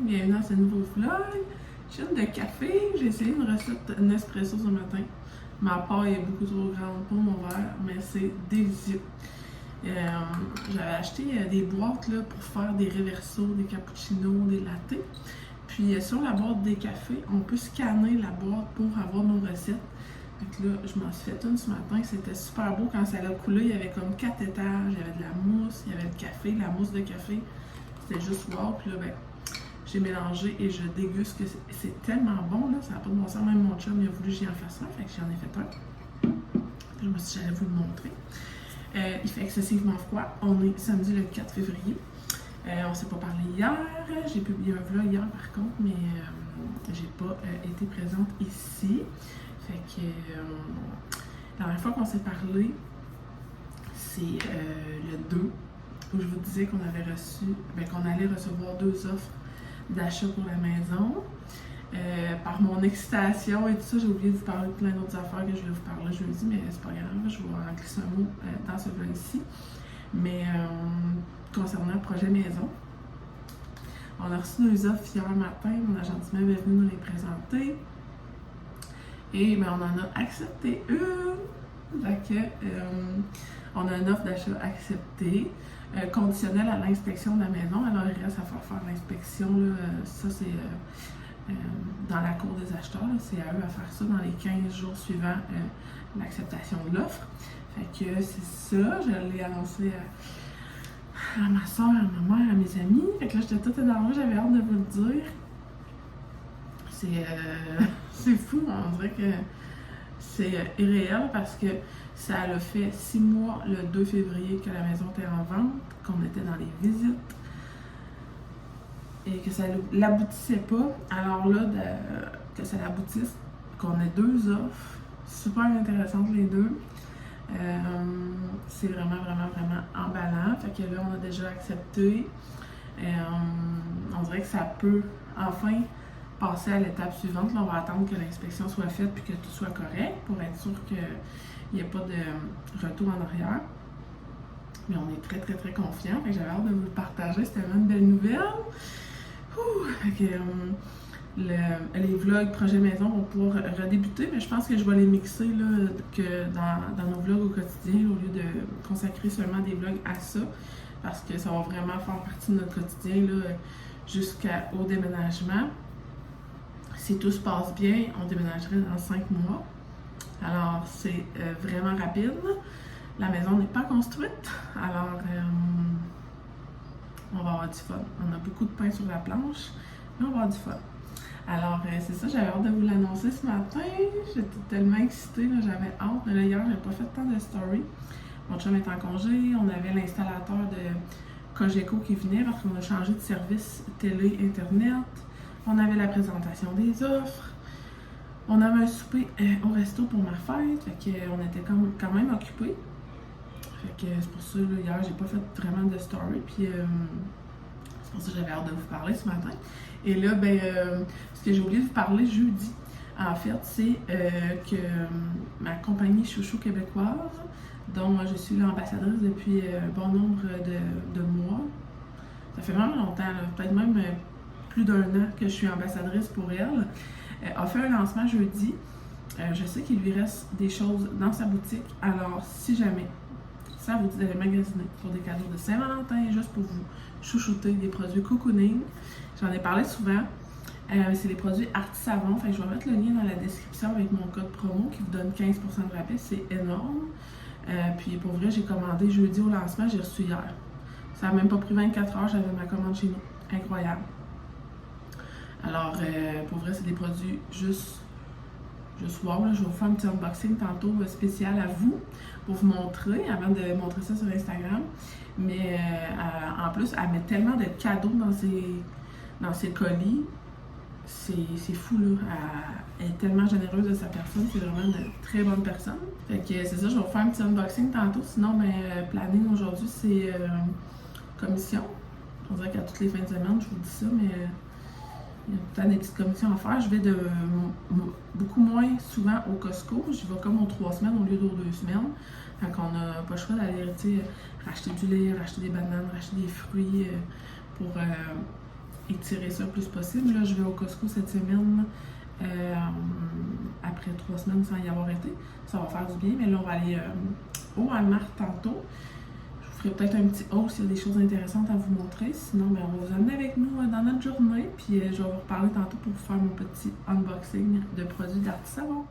bienvenue dans ce nouveau vlog. J'ai une de café, j'ai essayé une recette Nespresso ce matin. Ma paille est beaucoup trop grande pour mon verre, mais c'est délicieux. J'avais acheté des boîtes là, pour faire des reversos, des cappuccinos, des lattés. Puis sur la boîte des cafés, on peut scanner la boîte pour avoir nos recettes. Donc là, je m'en suis fait une ce matin, c'était super beau quand ça a coulé, il y avait comme 4 étages, il y avait de la mousse, il y avait le café, la mousse de café. C'était juste wow, puis là, ben, j'ai mélangé et je déguste que c'est tellement bon, là, ça n'a pas de bon sens. Même mon chum, il a voulu que j'y en fasse un, fait que j'en ai fait un. Je me suis dit, j'allais vous le montrer. Il fait excessivement froid, on est samedi le 4 février. On s'est pas parlé hier, j'ai publié un vlog hier par contre, mais j'ai pas été présente ici. Fait que la dernière fois qu'on s'est parlé, c'est le 2, où je vous disais qu'on avait reçu, qu'on allait recevoir 2 offres d'achat pour la maison. Par mon excitation et tout ça, j'ai oublié de vous parler de plein d'autres affaires que je voulais vous parler jeudi, mais c'est pas grave, je vais en glisser un mot dans ce vlog-ci. Mais concernant le projet maison, on a reçu 2 offres hier matin, mon agent est venu nous les présenter. Et ben, on en a accepté une. Fait que, on a une offre d'achat acceptée, conditionnelle à l'inspection de la maison. Alors, il reste à faire l'inspection. Ça, c'est dans la cour des acheteurs. C'est à eux à faire ça dans les 15 jours suivant l'acceptation de l'offre. Fait que c'est ça. Je l'ai annoncé à ma soeur, à ma mère, à mes amis. Fait que là, j'étais toute énervée. J'avais hâte de vous le dire. C'est fou, on dirait que c'est irréel parce que ça a fait 6 mois le 2 février que la maison était en vente, qu'on était dans les visites et que ça l'aboutissait pas. Alors là, que ça l'aboutisse, qu'on ait 2 offres super intéressantes les deux, c'est vraiment emballant. Fait que là, on a déjà accepté. On dirait que ça peut enfin passer à l'étape suivante. Là, on va attendre que l'inspection soit faite puis que tout soit correct pour être sûr qu'il n'y ait pas de retour en arrière. Mais on est très confiants. J'avais hâte de vous le partager. C'était vraiment une belle nouvelle. Les vlogs projet maison vont pouvoir redébuter, mais je pense que je vais les mixer là, que dans nos vlogs au quotidien au lieu de consacrer seulement des vlogs à ça, parce que ça va vraiment faire partie de notre quotidien là, jusqu'au déménagement. Si tout se passe bien, on déménagerait dans 5 mois. Alors, c'est vraiment rapide. La maison n'est pas construite. Alors, on va avoir du fun. On a beaucoup de pain sur la planche, mais on va avoir du fun. Alors, c'est ça, j'avais hâte de vous l'annoncer ce matin. J'étais tellement excitée, là, j'avais hâte. Mais là, hier, j'avais pas fait tant de story. Mon chum est en congé. On avait l'installateur de Cogeco qui venait parce qu'on a changé de service télé, internet. On avait la présentation des offres. On avait un souper au resto pour ma fête. Fait qu'on était quand même occupés. Fait que c'est pour ça, là, hier, j'ai pas fait vraiment de story. Puis c'est pour ça que j'avais hâte de vous parler ce matin. Et là, ce que j'ai oublié de vous parler jeudi, en fait, c'est que ma compagnie Chouchou québécoise, dont je suis l'ambassadrice depuis un bon nombre de mois, ça fait vraiment longtemps, peut-être même plus d'1 an que je suis ambassadrice pour elle, a fait un lancement jeudi. Je sais qu'il lui reste des choses dans sa boutique, alors si jamais ça vous dit d'aller magasiner pour des cadeaux de Saint-Valentin, juste pour vous chouchouter des produits cocooning, j'en ai parlé souvent. C'est des produits Artisavon. Fait que je vais mettre le lien dans la description avec mon code promo qui vous donne 15% de rabais. C'est énorme. Puis pour vrai, j'ai commandé jeudi au lancement, j'ai reçu hier. Ça n'a même pas pris 24 heures, j'avais ma commande chez nous. Incroyable. Alors, pour vrai, c'est des produits juste wow. Là, je vais vous faire un petit unboxing tantôt spécial à vous pour vous montrer, avant de montrer ça sur Instagram. Mais en plus, elle met tellement de cadeaux dans ses colis. C'est fou, là. Elle est tellement généreuse de sa personne. C'est vraiment une très bonne personne. Fait que c'est ça, je vais vous faire un petit unboxing tantôt. Sinon, planning aujourd'hui, c'est commission. On dirait qu'à toutes les fins de semaine, je vous dis ça, mais il y a peut-être des petites commissions à faire. Je vais beaucoup moins souvent au Costco. J'y vais comme aux 3 semaines au lieu d'aux 2 semaines. Fait qu'on n'a pas le choix d'aller racheter du lait, racheter des bananes, racheter des fruits pour étirer ça le plus possible. Là, je vais au Costco cette semaine, après 3 semaines sans y avoir été. Ça va faire du bien, mais là, on va aller au Walmart tantôt. Je vous ferai peut-être un petit haul s'il y a des choses intéressantes à vous montrer. Sinon, ben, on va vous amener avec nous dans notre journée. Puis je vais vous reparler tantôt pour vous faire mon petit unboxing de produits d'Arty Savon.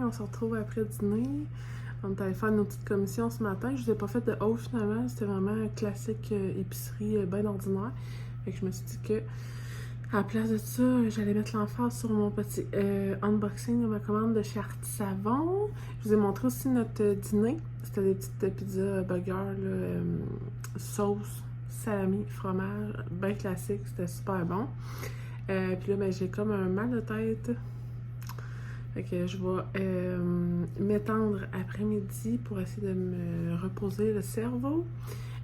On se retrouve après dîner. On est allé faire nos petites commissions ce matin. Je vous ai pas fait de haul finalement. C'était vraiment un classique épicerie bien ordinaire. Fait que je me suis dit que à la place de ça, j'allais mettre l'emphase sur mon petit unboxing de ma commande de chez Arty Savon. Je vous ai montré aussi notre dîner. C'était des petites pizzas burger, là, sauce, salami, fromage, bien classique. C'était super bon. Puis là, ben, j'ai comme un mal de tête. Fait que je vais m'étendre après-midi pour essayer de me reposer le cerveau.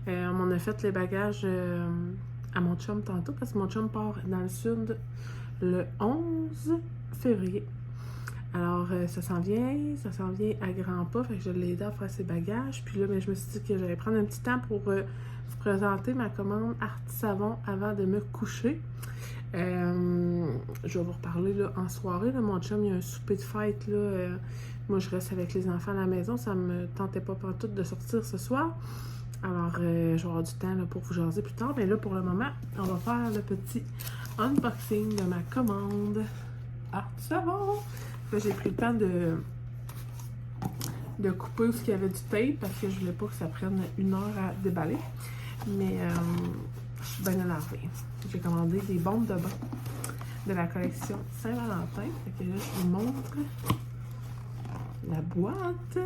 On m'en a fait les bagages à mon chum tantôt parce que mon chum part dans le sud le 11 février. Alors, ça s'en vient à grands pas. Fait que je l'ai aidé à faire ses bagages. Puis là, ben, je me suis dit que j'allais prendre un petit temps pour vous présenter ma commande Arty Savon avant de me coucher. Je vais vous reparler là, en soirée. Là, mon chum, il y a un souper de fête. Là, moi, je reste avec les enfants à la maison. Ça me tentait pas pantoute de sortir ce soir. Alors, je vais avoir du temps là, pour vous jaser plus tard. Mais là, pour le moment, on va faire le petit unboxing de ma commande Arty Savon. Là, j'ai pris le temps de couper où il y avait du tape parce que je voulais pas que ça prenne 1 heure à déballer. Mais je suis bien énervée. J'ai commandé des bombes de bain de la collection Saint-Valentin. Fait que là, je vous montre la boîte.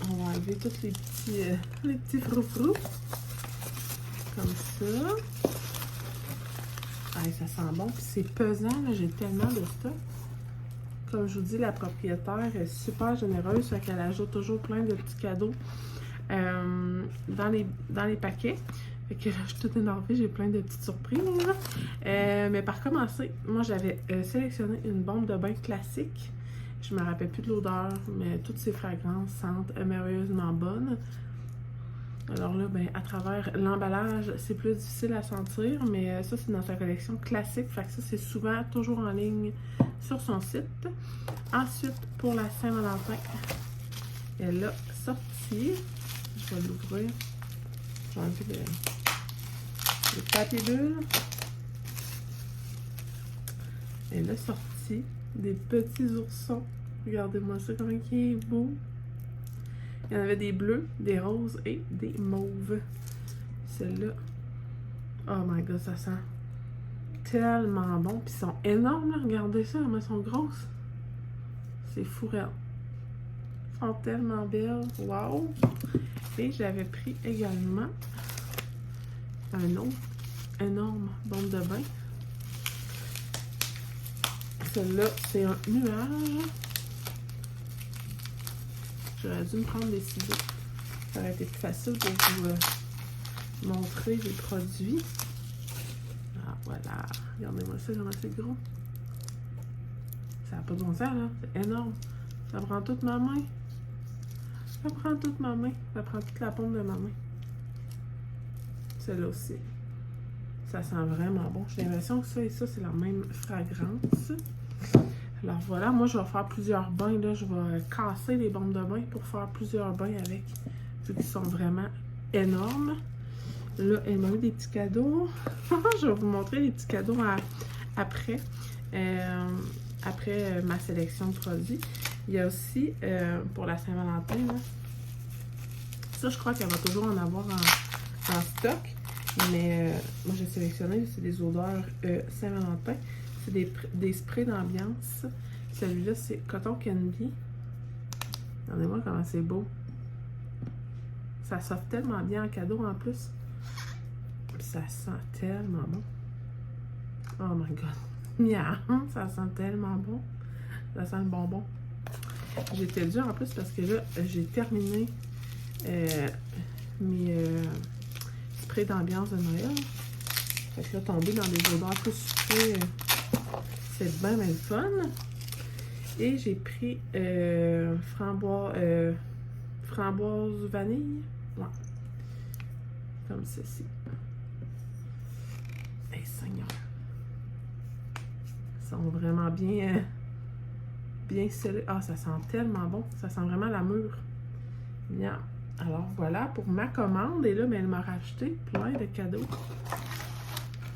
On va enlever tous les petits froufrous. Comme ça. Ah, ça sent bon. Puis c'est pesant, j'ai tellement de stock. Comme je vous dis, la propriétaire est super généreuse. Fait qu'elle ajoute toujours plein de petits cadeaux dans les paquets. Fait que là, je suis toute énervée, j'ai plein de petites surprises. Mais par commencer, moi j'avais sélectionné une bombe de bain classique. Je me rappelle plus de l'odeur, mais toutes ces fragrances sentent merveilleusement bonnes. Alors là, ben, à travers l'emballage, c'est plus difficile à sentir, mais ça, c'est dans sa collection classique. Fait que ça, c'est souvent toujours en ligne sur son site. Ensuite, pour la Saint-Valentin, elle a sorti. Je vais l'ouvrir. Je vais enlever le papier bulle. Elle a sorti des petits oursons. Regardez-moi ça, comment il est beau. Il y en avait des bleus, des roses et des mauves. Celle-là, oh my god, ça sent tellement bon. Puis ils sont énormes, là. Regardez ça, mais elles sont grosses. C'est fou, regarde. Elles sont tellement belles. Wow! Et j'avais pris également un autre énorme bombe de bain. Celle-là, c'est un nuage. J'aurais dû me prendre des ciseaux. Ça aurait été plus facile pour vous montrer les produits. Ah, voilà. Regardez-moi ça, comment c'est gros. Ça n'a pas de bon sens, là. C'est énorme. Ça prend toute ma main. Ça prend toute ma main. Ça prend toute la paume de ma main. Celle-là aussi. Ça sent vraiment bon. J'ai l'impression que ça et ça, c'est la même fragrance. Alors voilà, moi je vais faire plusieurs bains. Là, je vais casser les bombes de bain pour faire plusieurs bains avec. Vu qu'ils sont vraiment énormes. Là, elle m'a eu des petits cadeaux. Je vais vous montrer les petits cadeaux après. Après ma sélection de produits. Il y a aussi pour la Saint-Valentin, ça je crois qu'elle va toujours en avoir en stock. Mais moi j'ai sélectionné, c'est des odeurs Saint-Valentin. C'est des sprays d'ambiance. Celui-là, c'est Cotton Candy. Regardez-moi comment c'est beau. Ça s'offre tellement bien en cadeau en plus. Puis ça sent tellement bon. Oh my god. Miam, ça sent tellement bon. Ça sent le bonbon. J'étais dure en plus parce que là, j'ai terminé mes sprays d'ambiance de Noël. Fait que là, tomber dans des odeurs plus sucrées, c'est bien le fun. Et j'ai pris framboise vanille. Ouais. Comme ceci. Hey, Seigneur. Ils sont vraiment bien scellés. Ah, ça sent tellement bon. Ça sent vraiment la mûre. Bien. Alors, voilà pour ma commande. Et là, mais elle m'a rajouté plein de cadeaux.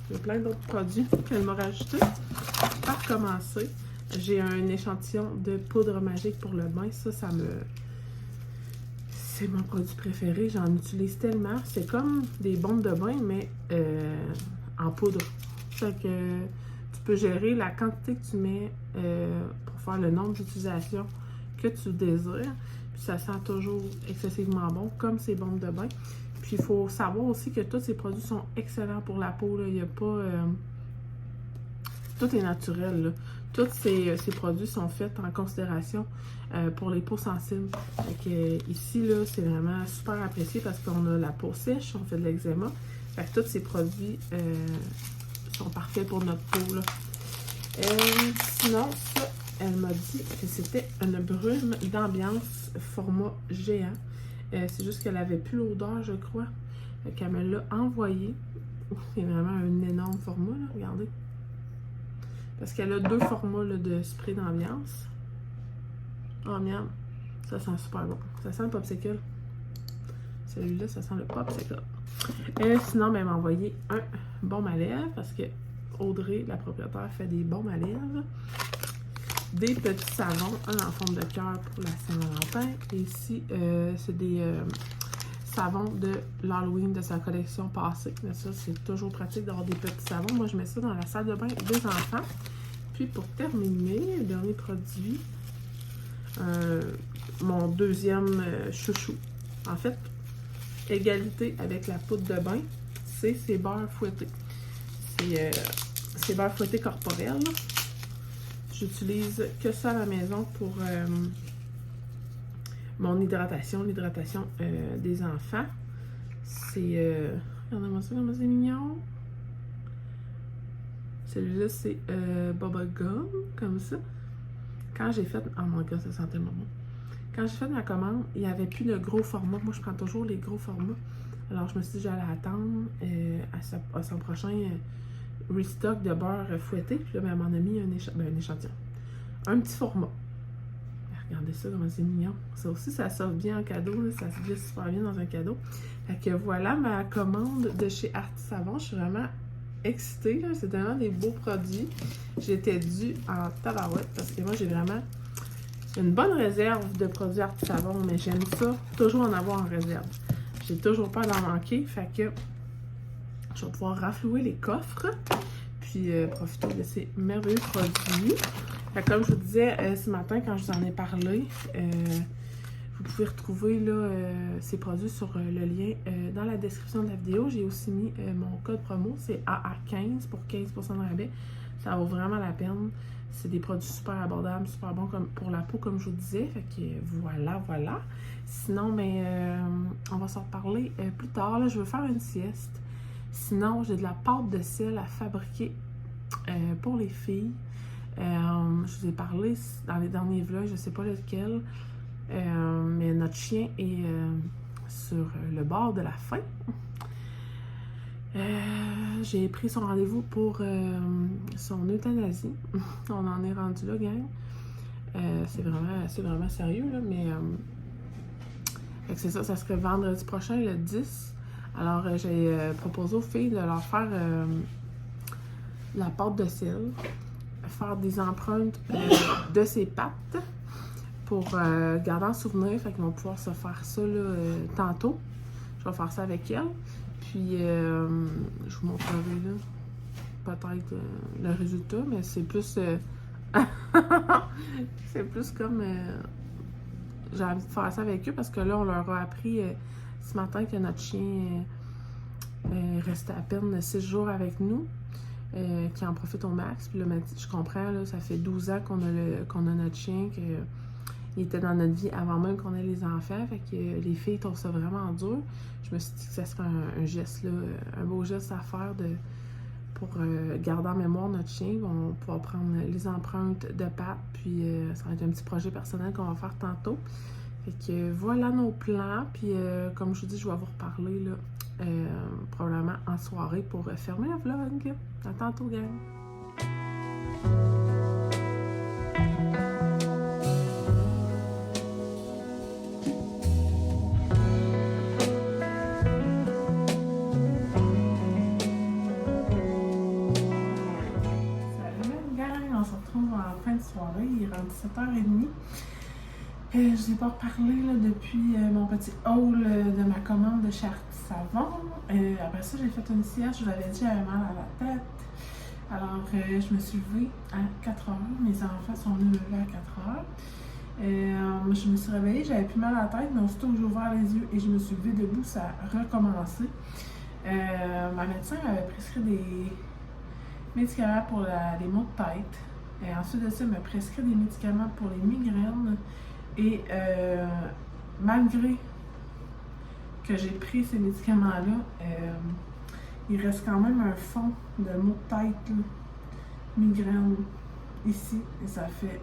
Il y a plein d'autres produits qu'elle m'a rajouté. Par commencer, j'ai un échantillon de poudre magique pour le bain. Ça me... C'est mon produit préféré. J'en utilise tellement. C'est comme des bombes de bain, mais en poudre. Fait que tu peux gérer la quantité que tu mets pour faire le nombre d'utilisations que tu désires. Puis ça sent toujours excessivement bon, comme ces bombes de bain. Puis il faut savoir aussi que tous ces produits sont excellents pour la peau. Là. Il n'y a pas... tout est naturel. Là. Tous ces produits sont faits en considération pour les peaux sensibles. Donc, ici, là, c'est vraiment super apprécié parce qu'on a la peau sèche, on fait de l'eczéma. Fait que tous ces produits sont parfaits pour notre peau. Là. Sinon, ça, elle m'a dit que c'était une brume d'ambiance format géant. C'est juste qu'elle avait plus l'odeur, je crois. Fait qu'elle me l'a envoyé. C'est vraiment un énorme format, là, regardez. Parce qu'elle a deux formats là, de spray d'ambiance. Oh miam, ça sent super bon. Ça sent le popsicle. Celui-là, ça sent le popsicle. Sinon, ben, elle m'a envoyé un baume à lèvres parce que Audrey, la propriétaire, fait des baumes à lèvres. Des petits savons, un en forme de cœur pour la Saint-Valentin. Et ici, c'est des savons de l'Halloween de sa collection passée. Mais ça, c'est toujours pratique d'avoir des petits savons. Moi, je mets ça dans la salle de bain des enfants. Puis, pour terminer, le dernier produit, mon deuxième chouchou. En fait, égalité avec la poudre de bain, c'est ces beurres fouettés. C'est beurre fouetté corporel. J'utilise que ça à la maison pour mon hydratation, l'hydratation des enfants. C'est... regardez-moi ça, comment c'est mignon. Celui-là, c'est Bubblegum, comme ça. Quand j'ai fait... Oh mon god, ça sent tellement bon. Quand j'ai fait ma commande, il n'y avait plus de gros formats. Moi, je prends toujours les gros formats. Alors, je me suis dit que j'allais attendre à son prochain restock de beurre fouetté. Puis là, ben, elle m'en a mis un échantillon. Un petit format. Regardez ça, comment c'est mignon. Ça aussi, ça sort bien en cadeau. Là. Ça se glisse super bien dans un cadeau. Fait que voilà ma commande de chez Artis Savon. Je suis vraiment excitée. C'est vraiment des beaux produits. J'étais due en tabarouette parce que moi, j'ai vraiment une bonne réserve de produits Artis Savon. Mais j'aime ça, toujours en avoir en réserve. J'ai toujours peur d'en manquer. Fait que je vais pouvoir raflouer les coffres. Puis profiter de ces merveilleux produits. Fait que comme je vous disais ce matin quand je vous en ai parlé, vous pouvez retrouver là, ces produits sur le lien dans la description de la vidéo. J'ai aussi mis mon code promo, c'est AA15 pour 15% de rabais. Ça vaut vraiment la peine. C'est des produits super abordables, super bons comme pour la peau, comme je vous disais. Fait que voilà. Sinon, mais on va s'en reparler plus tard. Là, je veux faire une sieste. Sinon, j'ai de la pâte de sel à fabriquer pour les filles. Je vous ai parlé dans les derniers vlogs, je ne sais pas lequel, mais notre chien est sur le bord de la fin. J'ai pris son rendez-vous pour son euthanasie. On en est rendu là, gang. C'est vraiment sérieux, là, mais c'est ça serait vendredi prochain, le 10. Alors, j'ai proposé aux filles de leur faire la pâte de sel, faire des empreintes de ses pattes pour garder en souvenir. Fait qu'ils vont pouvoir se faire ça là, tantôt. Je vais faire ça avec elle. Puis, je vous montrerai là. peut-être le résultat, mais c'est plus... c'est plus comme... j'ai envie de faire ça avec eux parce que là, on leur a appris ce matin que notre chien restait à peine 6 jours avec nous, qui en profite au max. Puis là, je comprends, là, ça fait 12 ans qu'on a notre chien, qu'il était dans notre vie avant même qu'on ait les enfants. Fait que les filles trouvent ça vraiment dur. Je me suis dit que ça serait un geste, là, un beau geste à faire pour garder en mémoire notre chien. On va pouvoir prendre les empreintes de pattes, puis ça va être un petit projet personnel qu'on va faire tantôt. Fait que voilà nos plans, puis comme je vous dis, je vais vous reparler là, probablement en soirée pour fermer le vlog. À tantôt, gang! Soirée, il est rendu 7h30. Je n'ai pas reparlé là, depuis mon petit haul de ma commande de Charity Savon. Après ça, j'ai fait une sieste. Je vous l'avais dit, j'avais mal à la tête. Alors, je me suis levée à 4h. Mes enfants sont venus me lever à 4h. Je me suis réveillée, j'avais plus mal à la tête, mais aussitôt que j'ai ouvert les yeux et je me suis levée debout, ça a recommencé. Ma médecin m'avait prescrit des médicaments pour les maux de tête. Et ensuite de ça, il m'a prescrit des médicaments pour les migraines. Et malgré que j'ai pris ces médicaments-là, il reste quand même un fond de maux de tête, là, migraine, ici. Et ça fait...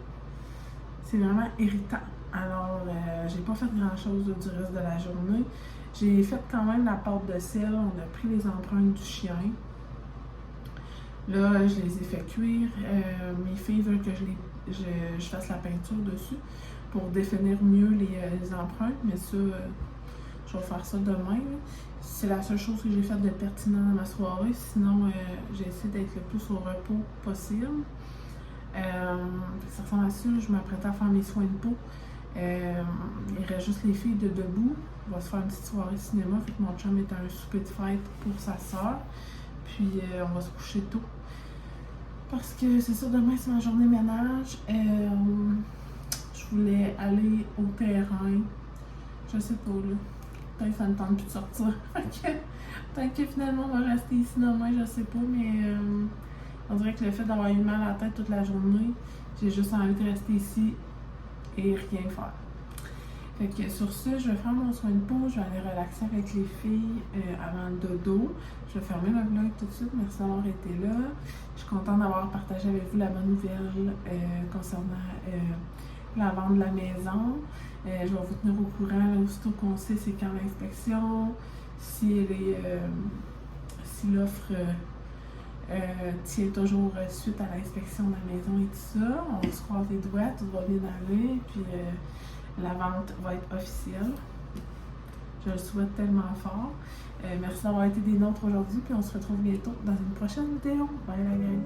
c'est vraiment irritant. Alors, j'ai pas fait grand-chose du reste de la journée. J'ai fait quand même la pâte de sel. On a pris les empreintes du chien. Là, je les ai fait cuire. Mes filles veulent que je fasse la peinture dessus pour définir mieux les empreintes, mais ça, je vais faire ça demain. C'est la seule chose que j'ai faite de pertinent dans ma soirée. Sinon, j'ai essayé d'être le plus au repos possible. Ça ressemble à ça. Je m'apprêtais à faire mes soins de peau. Il reste juste les filles de debout. On va se faire une petite soirée cinéma. Fait que mon chum est à un souper de fête pour sa soeur. Puis on va se coucher tôt. Parce que c'est ça, demain c'est ma journée ménage. Je voulais aller au terrain. Je sais pas là. Peut-être que ça me tente plus de sortir. Peut-être que finalement on va rester ici demain, je sais pas, mais on dirait que le fait d'avoir eu mal à la tête toute la journée, j'ai juste envie de rester ici et rien faire. Fait que sur ce, je vais faire mon soin de peau, je vais aller relaxer avec les filles avant le dodo. Je vais fermer le vlog tout de suite, merci d'avoir été là. Je suis contente d'avoir partagé avec vous la bonne nouvelle concernant la vente de la maison. Je vais vous tenir au courant, là, aussitôt qu'on sait c'est quand l'inspection, si l'offre tient toujours suite à l'inspection de la maison et tout ça. On se croise les doigts, tout va bien aller, puis la vente va être officielle. Je le souhaite tellement fort. Merci d'avoir été des nôtres aujourd'hui, puis on se retrouve bientôt dans une prochaine vidéo. Bye la gang!